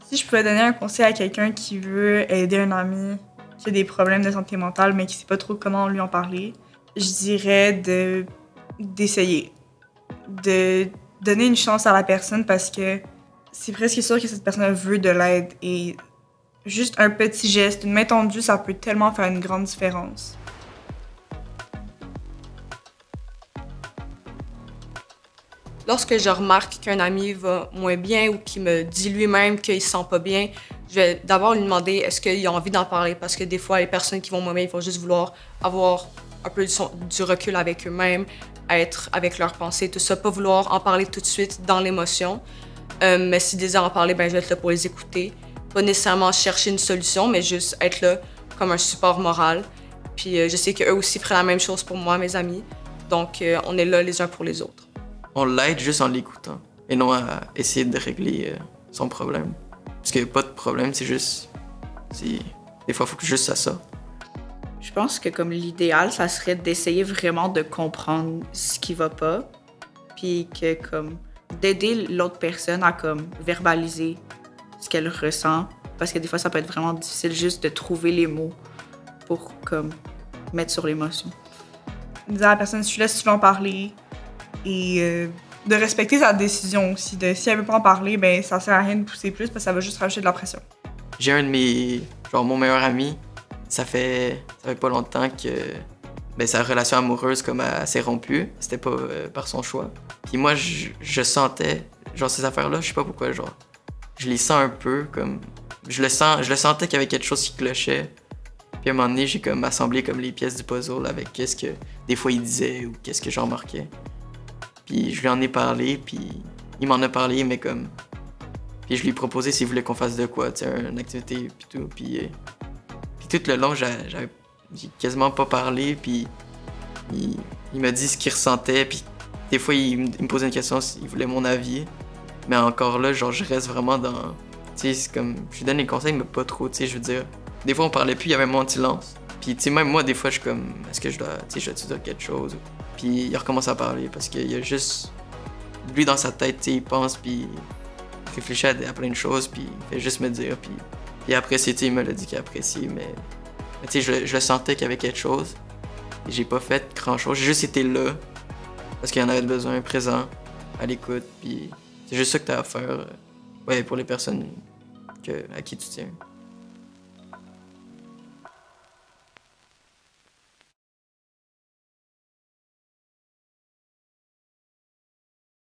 Si je pouvais donner un conseil à quelqu'un qui veut aider un ami qui a des problèmes de santé mentale mais qui sait pas trop comment lui en parler, je dirais d'essayer. De donner une chance à la personne parce que c'est presque sûr que cette personne veut de l'aide et juste un petit geste, une main tendue, ça peut tellement faire une grande différence. Lorsque je remarque qu'un ami va moins bien ou qu'il me dit lui-même qu'il se sent pas bien, je vais d'abord lui demander est-ce qu'il a envie d'en parler parce que des fois, les personnes qui vont moins bien, ils vont juste vouloir avoir un peu du recul avec eux-mêmes, être avec leurs pensées, tout ça, pas vouloir en parler tout de suite dans l'émotion. Mais s'ils désirent en parler, ben, je vais être là pour les écouter. Pas nécessairement chercher une solution, mais juste être là comme un support moral. Puis je sais qu'eux aussi feraient la même chose pour moi, mes amis. Donc on est là les uns pour les autres. On l'aide juste en l'écoutant et non à essayer de régler son problème. Parce qu'il n'y a pas de problème, c'est juste... Des fois, il faut que juste ça sorte. Je pense que comme l'idéal, ça serait d'essayer vraiment de comprendre ce qui va pas, puis que comme d'aider l'autre personne à comme verbaliser ce qu'elle ressent, parce que des fois ça peut être vraiment difficile juste de trouver les mots pour comme mettre sur l'émotion. Dire à la personne je suis là si tu veux en parler et de respecter sa décision aussi. Si elle veut pas en parler, ben ça sert à rien de pousser plus parce que ça va juste rajouter de la pression. J'ai un de mes... genre mon meilleur ami, ça fait pas longtemps que sa relation amoureuse comme elle s'est rompue. C'était pas par son choix. Puis moi, je sentais, genre ces affaires-là, je sais pas pourquoi, genre, je les sens un peu comme... Je le sentais qu'il y avait quelque chose qui clochait. Puis à un moment donné, j'ai comme assemblé comme les pièces du puzzle avec qu'est-ce que des fois il disait ou qu'est-ce que j'en remarquais. Puis je lui en ai parlé, puis il m'en a parlé, mais comme... Puis je lui ai proposé s'il voulait qu'on fasse de quoi, tu sais, une activité, puis tout. Puis tout le long, j'ai quasiment pas parlé, puis il m'a dit ce qu'il ressentait, puis des fois, il me posait une question s'il voulait mon avis. Mais encore là, genre, je reste vraiment dans... Tu sais, c'est comme... Je lui donne des conseils, mais pas trop, tu sais, je veux dire... Des fois, on parlait plus, il y avait un moment de silence. Puis, tu sais, même moi, des fois, je suis comme... Est-ce que je dois... Tu sais, je dois dire quelque chose? Puis il recommence à parler, parce qu'il y a juste... Lui, dans sa tête, tu sais, il pense, puis... Il réfléchit à plein de choses, puis il fait juste me dire, puis... Il apprécie, tu sais, il me l'a dit qu'il apprécie, mais tu sais, je le sentais qu'il y avait quelque chose. Et j'ai pas fait grand-chose, j'ai juste été là, parce qu'il y en avait besoin, présent, à l'écoute, puis c'est juste ça que t'as à faire, ouais, pour les personnes à qui tu tiens.